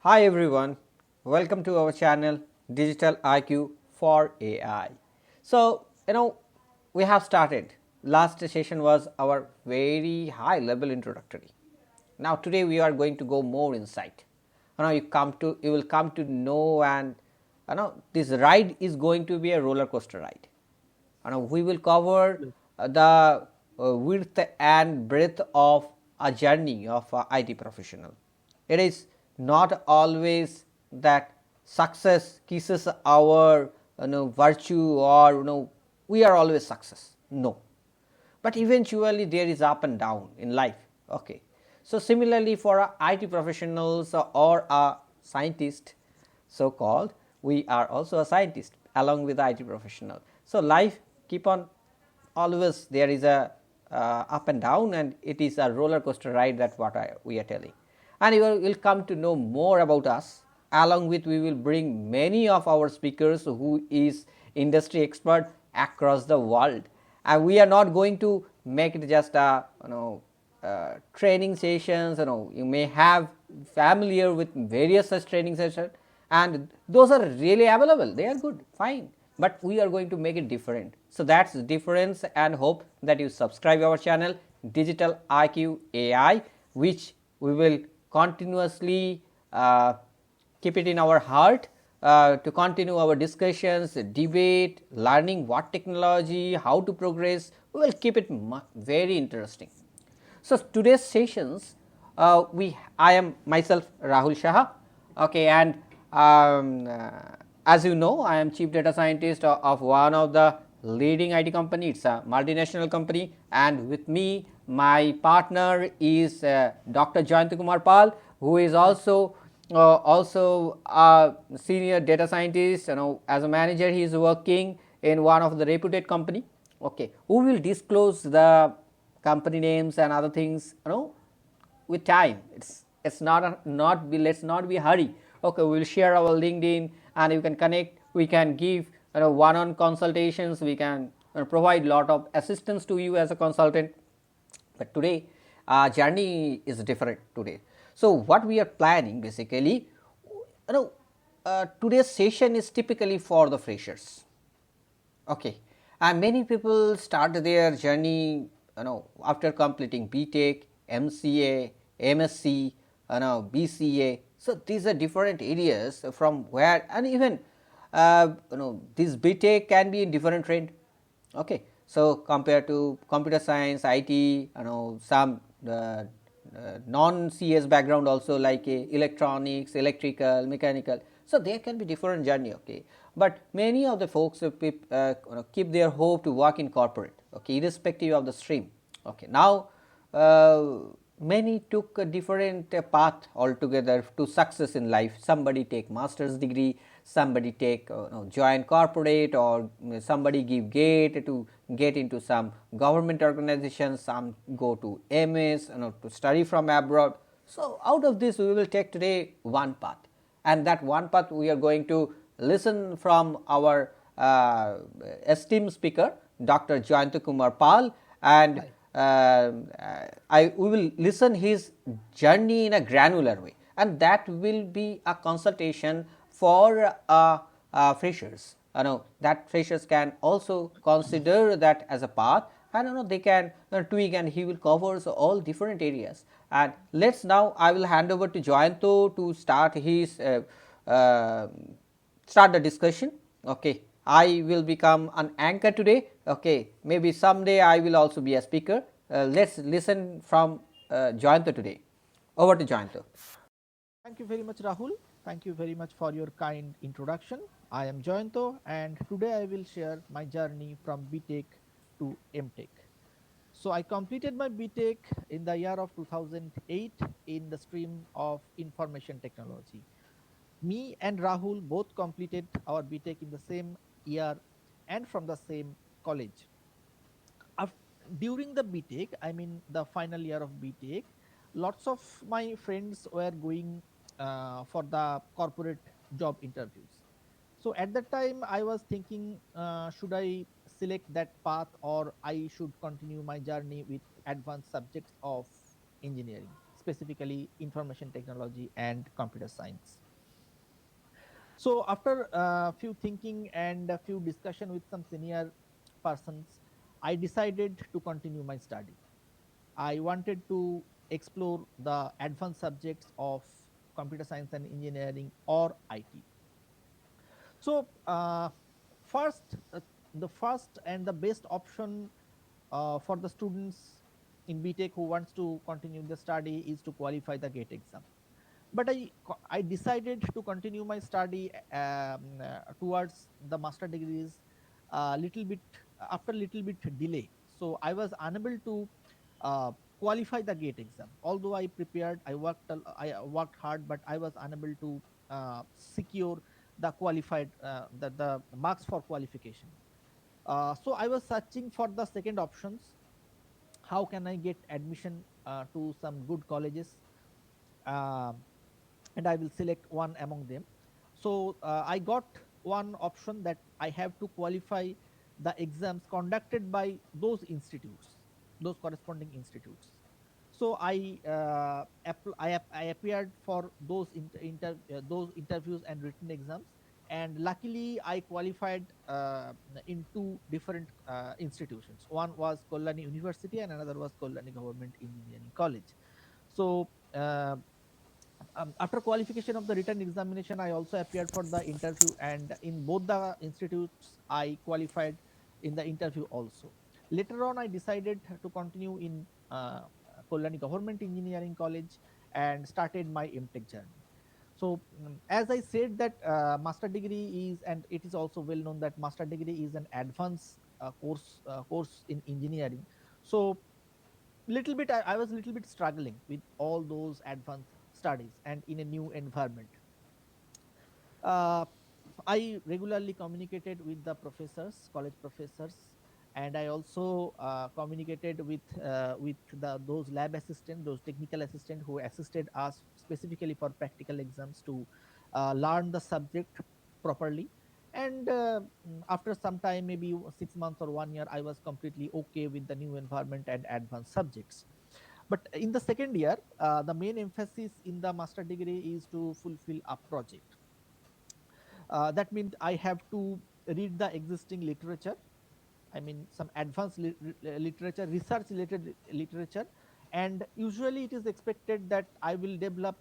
Hi everyone, welcome to our channel Digital IQ for AI. So, we have started. Last session was our very high level introductory. Now today we are going to go more inside. You will come to know, and this ride is going to be a roller coaster ride. We will cover the width and breadth of a journey of a IT professional. It is not always that success kisses our virtue, or we are always success. No, but eventually there is up and down in life. Okay, so similarly for IT professionals or a scientist, so called, we are also a scientist along with the IT professional. So life keep on, always there is a up and down, and it is a roller coaster ride. That what we are telling, and you will come to know more about us. Along with, we will bring many of our speakers who is industry expert across the world, and we are not going to make it just a training sessions. You may have familiar with various such training sessions, and those are really available, they are good, fine, but we are going to make it different. So that's the difference, and hope that you subscribe our channel Digital IQ AI, which we will continuously keep it in our heart to continue our discussions, debate, learning what technology, how to progress. We will keep it very interesting. So today's sessions, I am myself Rahul Shah, okay, and as you know, I am chief data scientist of one of the leading IT company. It's a multinational company, and with me, my partner is Dr. Jayanto Kumar Pal, who is also a senior data scientist. As a manager, he is working in one of the reputed company. Okay, who will disclose the company names and other things, with time. It's not be, let's not be hurry. Okay, we will share our LinkedIn, and you can connect. We can give one-on consultations. We can provide lot of assistance to you as a consultant. But today, journey is different today. So what we are planning basically, today's session is typically for the freshers. Okay, and many people start their journey after completing B.Tech, MCA, MSc, BCA. So these are different areas from where, and even this B.Tech can be in different trend. Okay, so compared to computer science, IT, some non-CS background also, like electronics, electrical, mechanical. So there can be different journey. Okay, but many of the folks keep their hope to work in corporate. Okay, irrespective of the stream. Okay, now many took a different path altogether to success in life. Somebody take master's degree, somebody take join corporate, or somebody give gate to get into some government organization, some go to MS, to study from abroad. So out of this, we will take today one path, and that one path we are going to listen from our esteemed speaker Dr. Jayanto Kumar Pal, and we will listen his journey in a granular way, and that will be a consultation for freshers. That freshers can also consider that as a path, and they can tweak, and he will cover all different areas. And let's now, I will hand over to Jayanto to start his start the discussion. Okay, I will become an anchor today. Okay, maybe someday I will also be a speaker. Let's listen from Jayanto today. Over to Jayanto. Thank you very much, Rahul. Thank you very much for your kind introduction. I am Jayanto, and today I will share my journey from B.Tech to M.Tech. So I completed my B.Tech in the year of 2008 in the stream of information technology. Me and Rahul both completed our B.Tech in the same year and from the same college. During the B.Tech, I mean the final year of B.Tech, lots of my friends were going for the corporate job interviews. So at that time, I was thinking, should I select that path, or I should continue my journey with advanced subjects of engineering, specifically information technology and computer science. So after a few thinking and a few discussion with some senior persons, I decided to continue my study. I wanted to explore the advanced subjects of computer science and engineering or IT. So first, the first and the best option for the students in B.Tech who wants to continue the study is to qualify the GATE exam. But I decided to continue my study towards the master degrees little bit after little bit delay. So I was unable to qualify the GATE exam. Although I prepared, I worked hard, but I was unable to secure the qualified the marks for qualification. So I was searching for the second options. How can I get admission to some good colleges? And I will select one among them. So I got one option that I have to qualify the exams conducted by those institutes, those corresponding institutes. So I appeared for those those interviews and written exams, and luckily I qualified in two different institutions. One was Kalyani University and another was Kalyani Government Engineering College. So after qualification of the written examination, I also appeared for the interview, and in both the institutes I qualified in the interview also. Later on I decided to continue in Kalyani Government Engineering College and started my MTech journey. So as I said that master degree is, and it is also well known that master degree is an advanced course in engineering. So little bit I was little bit struggling with all those advanced studies and in a new environment. uh, I regularly communicated with the professors, college professors, and I also communicated with those lab assistant, those technical assistant who assisted us specifically for practical exams to learn the subject properly. And after some time, maybe 6 months or 1 year, I was completely okay with the new environment and advanced subjects. But in the second year, the main emphasis in the master degree is to fulfill a project. That means I have to read the existing literature. I mean, some advanced literature, research related literature, and usually it is expected that I will develop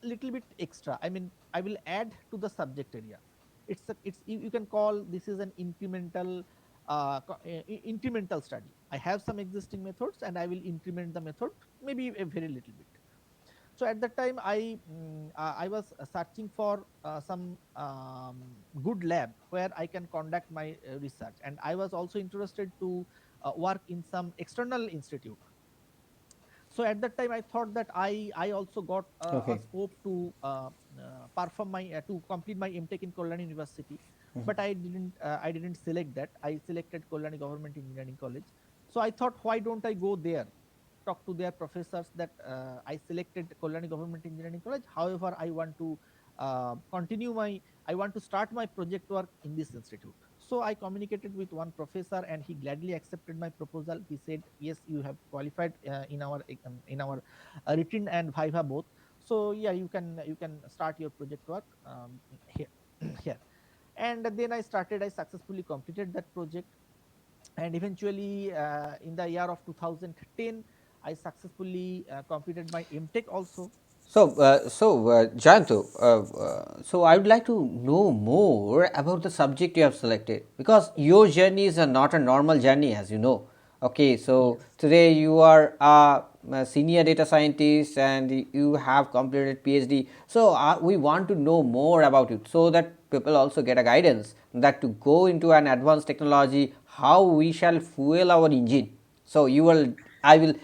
little bit extra. I mean, I will add to the subject area. You can call this is an incremental incremental study. I have some existing methods and I will increment the method maybe a very little bit. So at that time I was searching for some good lab where I can conduct my research, and I was also interested to work in some external institute. So at that time I thought that I also got a Okay. scope to perform my to complete my MTech in Kalyani University, but I didn't select that. I selected Kalyani Government Engineering College. So I thought, why don't I go there, talk to their professors that I selected Kalyani Government Engineering College. However, I want to I want to start my project work in this institute. So I communicated with one professor, and he gladly accepted my proposal. He said, "Yes, you have qualified in our written and viva both. So yeah, you can start your project work here." here. And then I successfully completed that project, and eventually in the year of 2010 I successfully completed my MTech also. Jayanto, so I would like to know more about the subject you have selected, because your journey is not a normal journey, as you know. Okay, so Yes. today you are a senior data scientist and you have completed PhD. So we want to know more about it, so that people also get a guidance that to go into an advanced technology, how we shall fuel our engine. So you will, I will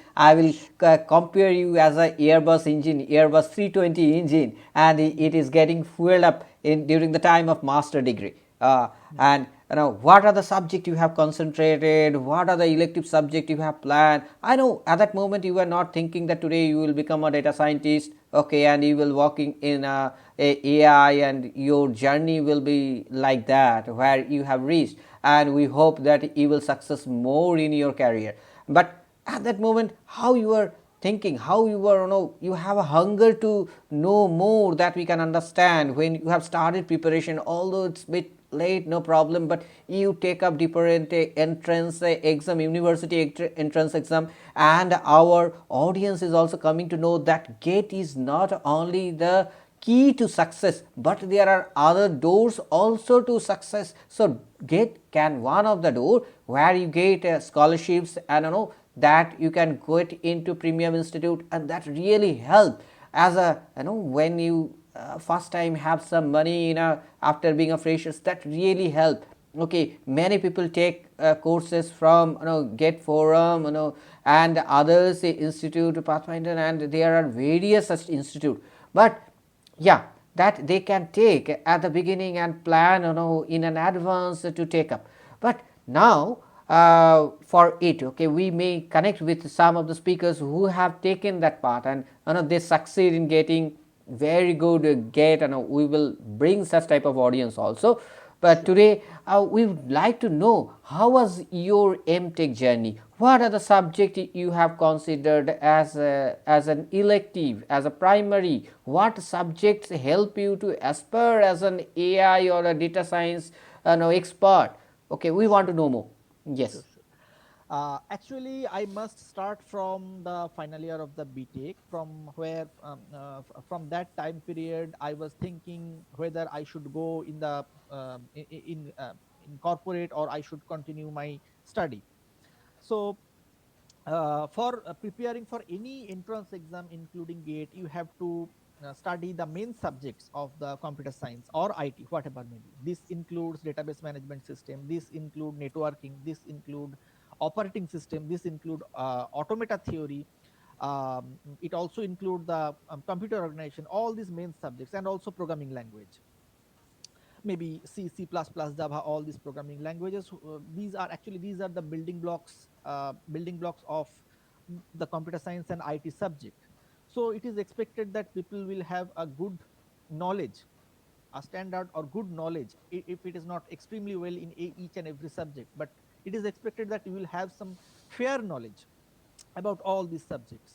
compare you as a Airbus engine, Airbus 320 engine, and it is getting fueled up in during the time of master degree. And you know, what are the subject you have concentrated, what are the elective subject you have planned. I know at that moment you were not thinking that today you will become a data scientist, okay, and you will working in a AI, and your journey will be like that where you have reached, and we hope that you will success more in your career. But at that moment, how you are thinking, how you were, you have a hunger to know more that we can understand when you have started preparation, although it's a bit late, no problem, but you take up deeper entrance exam, university entrance exam, and our audience is also coming to know that GATE is not only the key to success, but there are other doors also to success. So GATE can one of the door where you get scholarships, and that you can get into premium institute, and that really help as a, when you first time have some money after being a freshers, that really help. Okay, many people take courses from GATE forum, and others institute pathfinder, and there are various such institute, but yeah, that they can take at the beginning and plan in an advance to take up. But now for it, okay, we may connect with some of the speakers who have taken that part, and they succeed in getting very good GATE, and we will bring such type of audience also. But today we would like to know, how was your MTech journey? What are the subjects you have considered as an elective, as a primary? What subjects help you to aspire as an AI or a data science expert? Okay, we want to know more. Yes. Sure, sure. Actually, I must start from the final year of the BTech, from where from that time period I was thinking whether I should go in the in corporate, or I should continue my study. So for preparing for any entrance exam, including GATE, you have to study the main subjects of the computer science or IT, whatever may be. This includes database management system, this include networking, this include operating system, this include automata theory. It also include the computer organization, all these main subjects, and also programming language, maybe C, C++, Java, all these programming languages. These are the building blocks of the computer science and IT subject. So it is expected that people will have a good knowledge, a standard or good knowledge, if it is not extremely well in each and every subject, but it is expected that you will have some fair knowledge about all these subjects.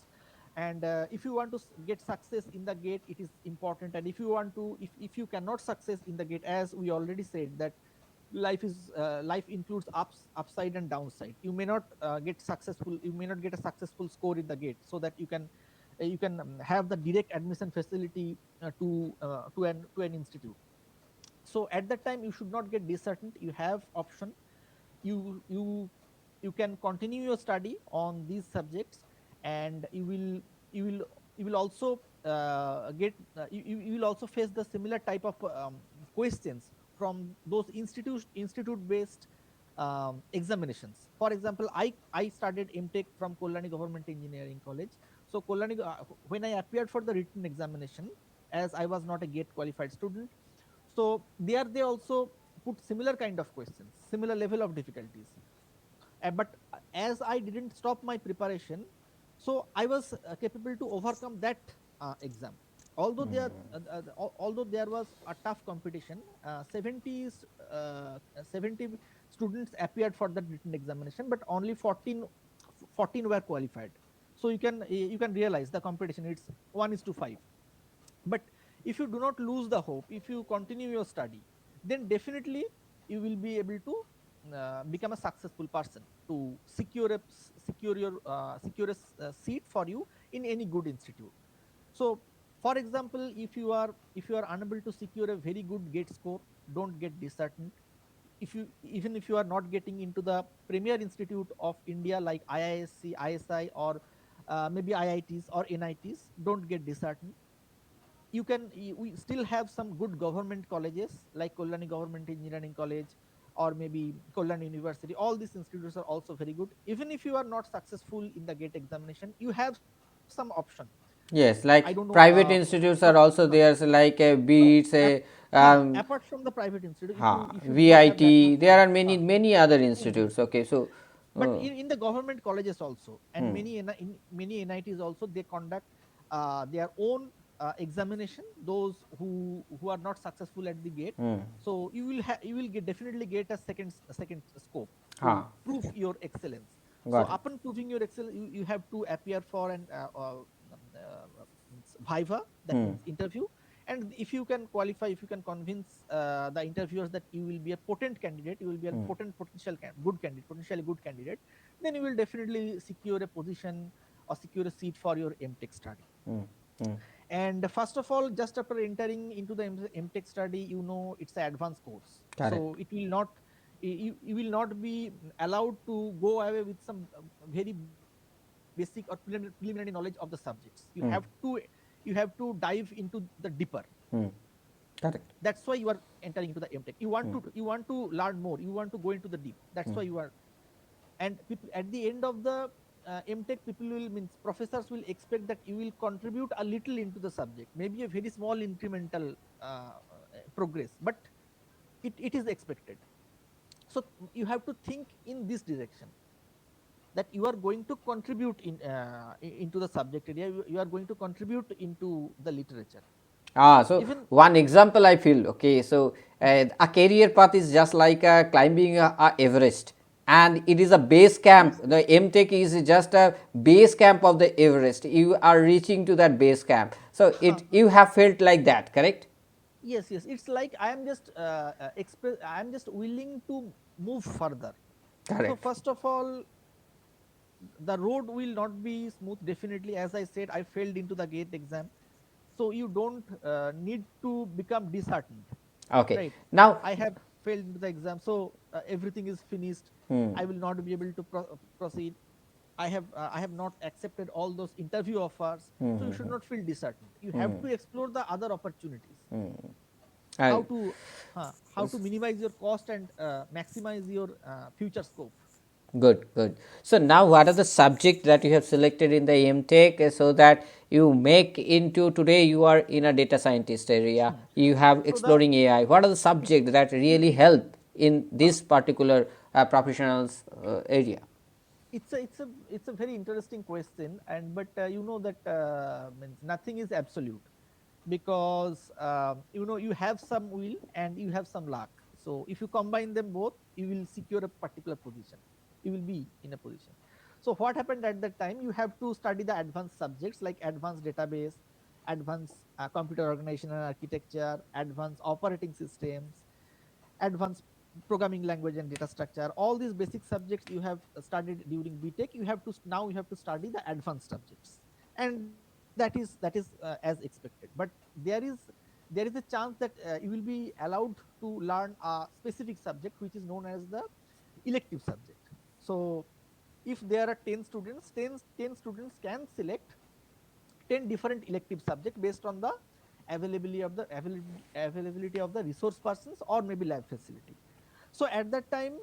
And if you want to get success in the GATE, it is important. And if you want to, if you cannot success in the GATE, as we already said, that life includes upside and downside. You may not get successful, you may not get a successful score in the GATE, so that you can have the direct admission facility to an institute. So at that time you should not get disheartened. You have option. You can continue your study on these subjects, and you will also you will also face the similar type of questions from those institute based examinations. For example, I started MTech from Kalyani Government Engineering College. So Kalyani, when I appeared for the written examination, as I was not a GATE qualified student, so there they also put similar kind of questions, similar level of difficulties. But as I didn't stop my preparation, so I was capable to overcome that exam. Although there was a tough competition, 70 students appeared for that written examination, but only 14 were qualified. So you can realize the competition, it's 1:5. But if you do not lose the hope, if you continue your study, then definitely you will be able to become a successful person, to secure a seat for you in any good institute. So for example, if you are unable to secure a very good GATE score, don't get disheartened. Even if you are not getting into the premier institute of India like IISc, ISI, or maybe IITs or NITs, don't get disheartened. We still have some good government colleges like Kalyani Government Engineering College, or maybe Kalyani University. All these institutes are also very good. Even if you are not successful in the GATE examination, you have some option. Yes, I don't like know. private institutes are also there, so like Beats, Apart from the private institute, if you do not have that VIT, much there are money, many other many. institutes. Okay, so But in the government colleges also, and in many NITs also, they conduct their own examination. Those who are not successful at the GATE, so you will definitely get a second scope to ha. prove your excellence. So Got it. upon proving your excel, you have to appear for an viva, that Hmm. means interview. And if you can qualify, if you can convince the interviewers that you will be a potent candidate, you will be a Hmm. potent good candidate, potentially good candidate, then you will definitely secure a position or secure a seat for your MTech study. Hmm. Hmm. And first of all, just after entering into the MTech study, it's an advanced course, Got it. so it will not, you will not be allowed to go away with some very basic or preliminary knowledge of the subjects. Hmm. You have to dive into the deeper. Hmm. Correct. That's why you are entering into the MTech. Hmm. You want to learn more, you want to go into the deep. That's Hmm. why you are. And people, at the end of the MTech, people will, means professors will expect that you will contribute a little into the subject, maybe a very small incremental progress, but it is expected. So you have to think in this direction, that you are going to contribute into the subject area, you are going to contribute into the literature. So Even one example I feel, okay, so a career path is just like climbing Everest, and it is a base camp. yes, The MTech is just a base camp of the Everest. You are reaching to that base camp. So you have felt like that, correct? yes, it's like I am just I am just willing to move further. So Correct. first of all, the road will not be smooth, definitely. As I said, I failed into the gate exam, so you don't need to become disheartened, Okay. right? Now, I have failed into the exam, so everything is finished, hmm, I will not be able to proceed. I have not accepted all those interview offers, hmm, so you hmm, should hmm, not feel disheartened. You have hmm, to explore the other opportunities, hmm. how I- to how to minimize your cost and maximize your future scope. Good, good. So now, what are the subject that you have selected in the MTech so that you make into today? You are in a data scientist area. You have So the exploring AI. What are the it's subject that really help in huh, this particular professionals area? it's a very interesting question. And but you know that means nothing is absolute, because you have some will and you have some luck. So if you combine them both, you will secure a particular position, you will be in a position. So what happened at that time, you have to study the advanced subjects like advanced database, advanced computer organization and architecture, advanced operating systems, advanced programming language and data structure. All these basic subjects you have studied during BTech, you have to now you have to study the advanced subjects. And that is as expected. But there is a chance that you will be allowed to learn a specific subject which is known as the elective subject. So if there are 10 students, 10 students can select 10 different elective subjects based on the availability of the resource persons or maybe lab facility. So at that time,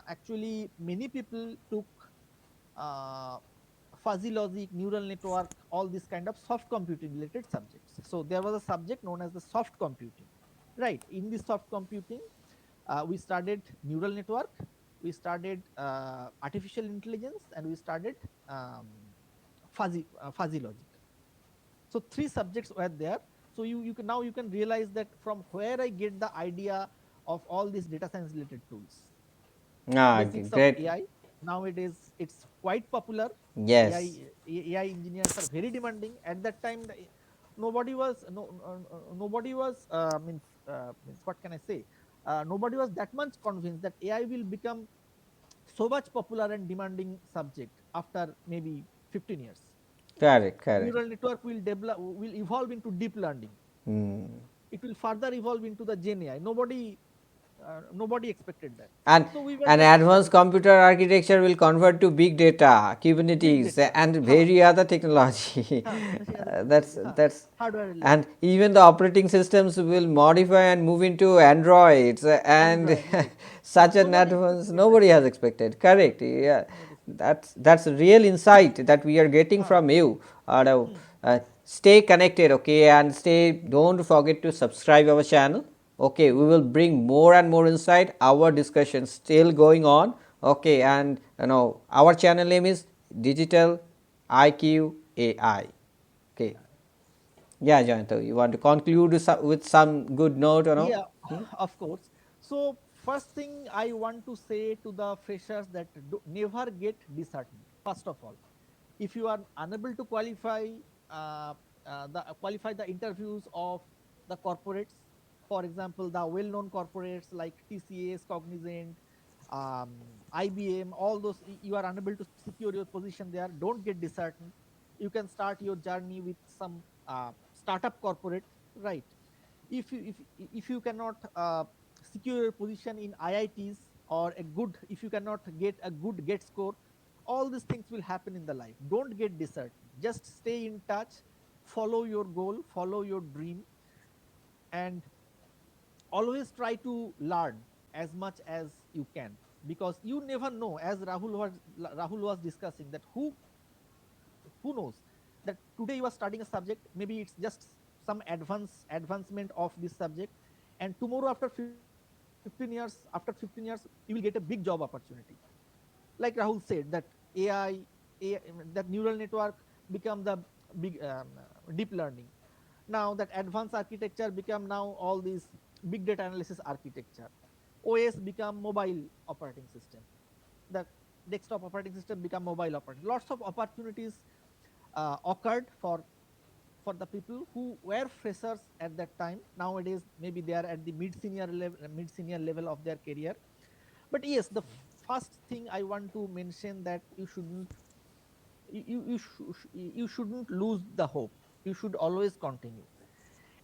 actually many people took uh, fuzzy logic, neural network, all these kind of soft computing related subjects. So there was a subject known as the soft computing, right? In this soft computing, we studied neural network, we studied artificial intelligence, and we studied um, fuzzy logic. So three subjects were there. So you can now you can realize that from where I get the idea of all these data science related tools. Basics of Great. AI. Nowadays it's quite popular. ai Yes. AI engineers are very demanding. At that time, nobody was nobody was means what can I say, nobody was that much convinced that AI will become so much popular and demanding subject after maybe 15 years. Correct. Correct. Neural network will evolve into deep learning. Hmm. It will further evolve into the Gen AI. Nobody expected that. And So we were an just advanced computer architecture will convert to big data, big Kubernetes, data, and very other technology. the other That's technology, hardware and related. even the operating systems will modify and move into Androids, and Android, right? such an Nobody advance expected that. nobody has expected. Correct. Yeah, Nobody expected. that's a real insight that we are getting Huh. from you. Hmm. Stay connected, okay, and stay. Don't forget to subscribe our channel. Okay, we will bring more and more insight. Our discussion still going on. Okay, and our channel name is Digital IQ AI. Okay, yeah, Jayanto, you want to conclude with some good note, Yeah, Hmm? of course. So first thing I want to say to the freshers that never get disheartened. First of all, if you are unable to qualify the interviews of the corporates, for example, the well-known corporates like TCS, Cognizant, IBM, all those, you are unable to secure your position there, don't get disheartened. You can start your journey with some startup corporate, right? If you cannot secure your position in IITs, or if you cannot get a good GATE score, all these things will happen in the life. Don't get disheartened. Just stay in touch, follow your goal, follow your dream, and always try to learn as much as you can, because you never know, as Rahul was discussing, that who knows that today you are studying a subject, maybe it's just some advancement of this subject, and tomorrow after 15 years you will get a big job opportunity. Like Rahul said, that AI, that neural network become the big deep learning. Now that advanced architecture become now all these big data analysis architecture. OS become mobile operating system. The desktop operating system become mobile operating. Lots of opportunities occurred for the people who were freshers at that time. Nowadays maybe they are at the mid-senior level of their career. But yes, the first thing I want to mention, that you shouldn't lose the hope. You should always continue.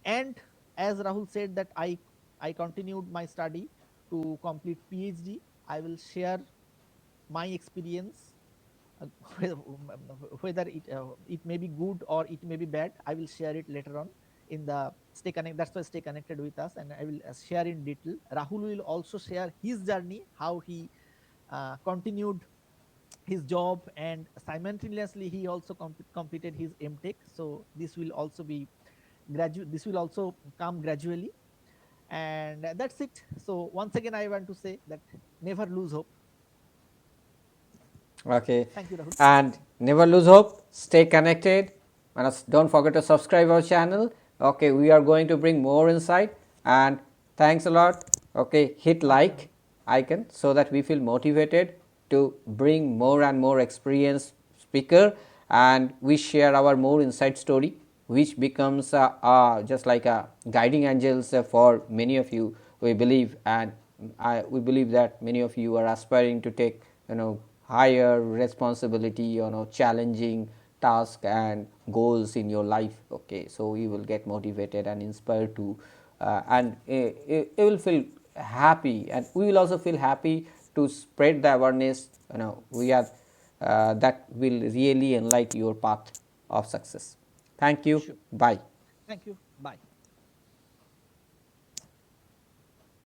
And as Rahul said, that I continued my study to complete PhD. I will share my experience, whether it may be good or it may be bad. I will share it later on in the stay connected. That's why stay connected with us, and I will share in detail. Rahul will also share his journey, how he continued his job, and simultaneously he also completed his MTech. So this will also be this will also come gradually, and that's it. So once again I want to say that never lose hope. Okay, Thank you, Rahul. and never lose hope, stay connected, and don't forget to subscribe our channel. Okay, we are going to bring more insight, and thanks a lot. Okay, hit like icon so that we feel motivated to bring more and more experienced speaker, and we share our more inside story, which becomes just like a guiding angels for many of you. We believe, and we believe that many of you are aspiring to take higher responsibility, challenging task and goals in your life. Okay, so you will get motivated and inspired to, and you will feel happy, and we will also feel happy to spread the awareness. We are that will really enlighten your path of success. Thank you. Sure. Bye. Thank you. Bye.